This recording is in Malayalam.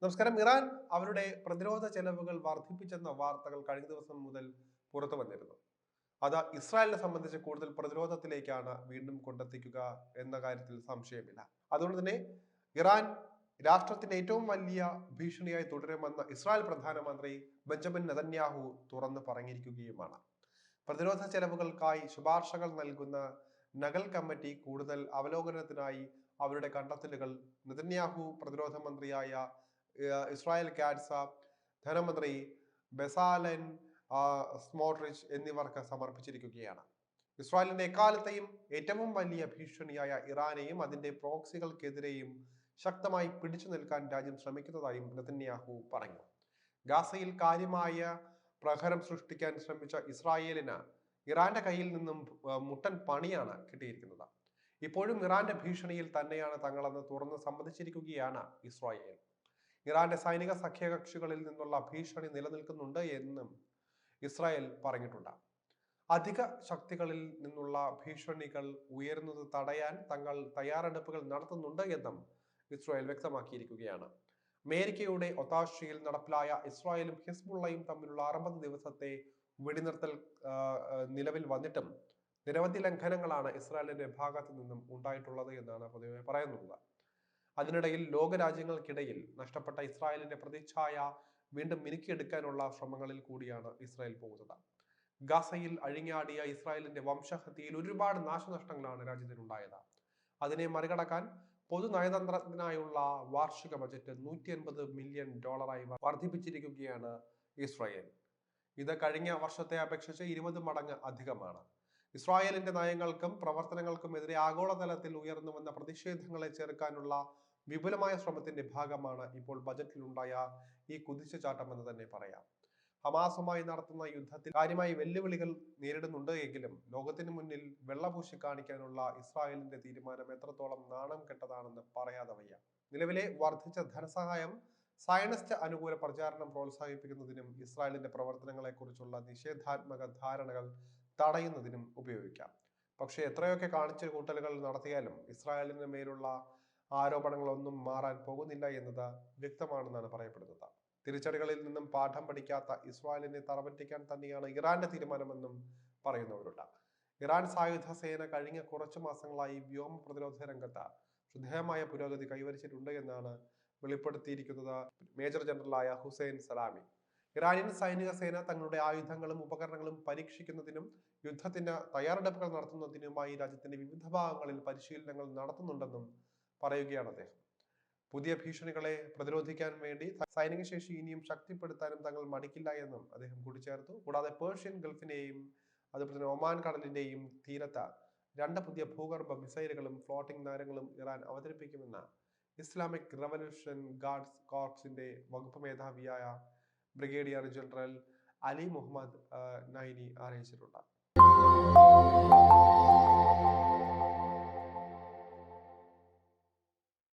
നമസ്കാരം. ഇറാൻ അവരുടെ പ്രതിരോധ ചെലവുകൾ വർദ്ധിപ്പിച്ചെന്ന വാർത്തകൾ കഴിഞ്ഞ ദിവസം മുതൽ പുറത്തു വന്നിരുന്നു. അത് ഇസ്രായേലിനെ സംബന്ധിച്ച് കൂടുതൽ പ്രതിരോധത്തിലേക്കാണ് വീണ്ടും കൊണ്ടെത്തിക്കുക എന്ന കാര്യത്തിൽ സംശയമില്ല. അതുകൊണ്ട് തന്നെ ഇറാൻ രാഷ്ട്രത്തിന്റെ ഏറ്റവും വലിയ ഭീഷണിയായി തുടരുമെന്ന് ഇസ്രായേൽ പ്രധാനമന്ത്രി ബെഞ്ചമിൻ നെതന്യാഹു തുറന്നു പറഞ്ഞിരിക്കുകയുമാണ്. പ്രതിരോധ ചെലവുകൾക്കായി ശുപാർശകൾ നൽകുന്ന നഗൽ കമ്മിറ്റി കൂടുതൽ അവലോകനത്തിനായി അവരുടെ കണ്ടെത്തലുകൾ നെതന്യാഹു പ്രതിരോധ മന്ത്രിയായ ഇസ്രായേൽ കാറ്റ്സ, ധനമന്ത്രി ബെസാലൻ സ്മോട്രിച്ച് എന്നിവർക്ക് സമർപ്പിച്ചിരിക്കുകയാണ്. ഇസ്രായേലിന്റെ എക്കാലത്തെയും ഏറ്റവും വലിയ ഭീഷണിയായ ഇറാനെയും അതിന്റെ പ്രോക്സികൾക്കെതിരെയും ശക്തമായി പിടിച്ചു നിൽക്കാൻ രാജ്യം ശ്രമിക്കുന്നതായും നെതന്യാഹു പറഞ്ഞു. ഗാസയിൽ കാര്യമായ പ്രഹരം സൃഷ്ടിക്കാൻ ശ്രമിച്ച ഇസ്രായേലിന് ഇറാന്റെ കയ്യിൽ നിന്നും മുട്ടൻ പണിയാണ് കിട്ടിയിരിക്കുന്നത്. ഇപ്പോഴും ഇറാന്റെ ഭീഷണിയിൽ തന്നെയാണ് തങ്ങളെന്ന് തുറന്ന് സമ്മതിച്ചിരിക്കുകയാണ് ഇസ്രായേൽ. ഇറാന്റെ സൈനിക സഖ്യകക്ഷികളിൽ നിന്നുള്ള ഭീഷണി നിലനിൽക്കുന്നുണ്ട് എന്നും ഇസ്രായേൽ പറഞ്ഞിട്ടുണ്ട്. അധിക ശക്തികളിൽ നിന്നുള്ള ഭീഷണികൾ ഉയരുന്നത് തടയാൻ തങ്ങൾ തയ്യാറെടുപ്പുകൾ നടത്തുന്നുണ്ട് എന്നും ഇസ്രായേൽ വ്യക്തമാക്കിയിരിക്കുകയാണ്. അമേരിക്കയുടെ ഒത്താശയിൽ നടപ്പിലായ ഇസ്രായേലും ഹിസ്ബുള്ളയും തമ്മിലുള്ള 60 ദിവസത്തെ വെടിനിർത്തൽ നിലവിൽ വന്നിട്ടും നിരവധി ലംഘനങ്ങളാണ് ഇസ്രായേലിന്റെ ഭാഗത്തു നിന്നും ഉണ്ടായിട്ടുള്ളത് എന്നാണ് പൊതുവെ പറയുന്നത്. അതിനിടയിൽ ലോകരാജ്യങ്ങൾക്കിടയിൽ നഷ്ടപ്പെട്ട ഇസ്രായേലിന്റെ പ്രതിച്ഛായ വീണ്ടും മിനുക്കിയെടുക്കാനുള്ള ശ്രമങ്ങളിൽ കൂടിയാണ് ഇസ്രായേൽ പോകുന്നത്. ഗാസയിൽ അഴിഞ്ഞാടിയ ഇസ്രായേലിന്റെ വംശഹത്യയിൽ ഒരുപാട് നാശനഷ്ടങ്ങളാണ് രാജ്യത്തിനുണ്ടായത്. അതിനെ മറികടക്കാൻ പൊതു നയതന്ത്രത്തിനായുള്ള വാർഷിക ബജറ്റ് $180 മില്യൺ വർദ്ധിപ്പിച്ചിരിക്കുകയാണ് ഇസ്രായേൽ. ഇത് കഴിഞ്ഞ വർഷത്തെ അപേക്ഷിച്ച് 20 മടങ്ങ് അധികമാണ്. ഇസ്രായേലിന്റെ നയങ്ങൾക്കും പ്രവർത്തനങ്ങൾക്കുമെതിരെ ആഗോളതലത്തിൽ ഉയർന്നു വന്ന പ്രതിഷേധങ്ങളെ ചെറുക്കാനുള്ള വിപുലമായ ശ്രമത്തിന്റെ ഭാഗമാണ് ഇപ്പോൾ ബജറ്റിലുണ്ടായ ഈ കുതിച്ചുചാട്ടം എന്ന് തന്നെ പറയാം. ഹമാസുമായി നടത്തുന്ന യുദ്ധത്തിൽ കാര്യമായ വെല്ലുവിളികൾ നേരിടുന്നുണ്ട് എങ്കിലും ലോകത്തിന് മുന്നിൽ വെള്ളപൂശി കാണിക്കാനുള്ള ഇസ്രായേലിന്റെ തീരുമാനം എത്രത്തോളം നാണം കെട്ടതാണെന്ന് പറയാതെ വയ്യ. നിലവിലെ വർദ്ധിച്ച ധനസഹായം സയനിസ്റ്റ് അനുകൂല പ്രചാരണം പ്രോത്സാഹിപ്പിക്കുന്നതിനും ഇസ്രായേലിന്റെ പ്രവർത്തനങ്ങളെ കുറിച്ചുള്ള നിഷേധാത്മക ധാരണകൾ തടയുന്നതിനും ഉപയോഗിക്കാം. പക്ഷെ എത്രയൊക്കെ കാണിച്ചു കൂട്ടലുകൾ നടത്തിയാലും ഇസ്രായേലിന് മേലുള്ള ആരോപണങ്ങളൊന്നും മാറാൻ പോകുന്നില്ല എന്നത് വ്യക്തമാണെന്നാണ് പറയപ്പെടുന്നത്. തിരിച്ചടികളിൽ നിന്നും പാഠം പഠിക്കാത്ത ഇസ്രായേലിനെ തറപറ്റിക്കാൻ തന്നെയാണ് ഇറാന്റെ തീരുമാനമെന്നും പറയുന്നവരുണ്ട്. ഇറാൻ സായുധ സേന കഴിഞ്ഞ കുറച്ചു മാസങ്ങളായി വ്യോമ പ്രതിരോധ രംഗത്ത് ശ്രദ്ധേയമായ പുരോഗതി കൈവരിച്ചിട്ടുണ്ട് എന്നാണ് വെളിപ്പെടുത്തിയിരിക്കുന്നത് മേജർ ജനറലായ ഹുസൈൻ സലാമി. ഇറാനിയൻ സൈനിക സേന തങ്ങളുടെ ആയുധങ്ങളും ഉപകരണങ്ങളും പരീക്ഷിക്കുന്നതിനും യുദ്ധത്തിന് തയ്യാറെടുപ്പുകൾ നടത്തുന്നതിനുമായി രാജ്യത്തിന്റെ വിവിധ ഭാഗങ്ങളിൽ പരിശീലനങ്ങൾ നടത്തുന്നുണ്ടെന്നും പറയുകയാണ് അദ്ദേഹം. പുതിയ ഭീഷണികളെ പ്രതിരോധിക്കാൻ വേണ്ടി സൈനിക ശേഷി ഇനിയും ശക്തിപ്പെടുത്താനും തങ്ങൾ മടിക്കില്ല എന്നും അദ്ദേഹം കൂട്ടിച്ചേർത്തു. കൂടാതെ പേർഷ്യൻ ഗൾഫിന്റെയും അതുപോലെ തന്നെ ഒമാൻ കടലിന്റെയും തീരത്ത് 2 പുതിയ ഭൂഗർഭ മിസൈലുകളും ഫ്ലോട്ടിംഗ് നഗരങ്ങളും ഇറാൻ അവതരിപ്പിക്കുമെന്ന് ഇസ്ലാമിക് റവല്യൂഷൻ ഗാർഡ്സ് കോർപ്സിന്റെ വകുപ്പ് മേധാവിയായ brigadier general Ali Mohammad Naeini അറിയിച്ചിട്ടുണ്ട്.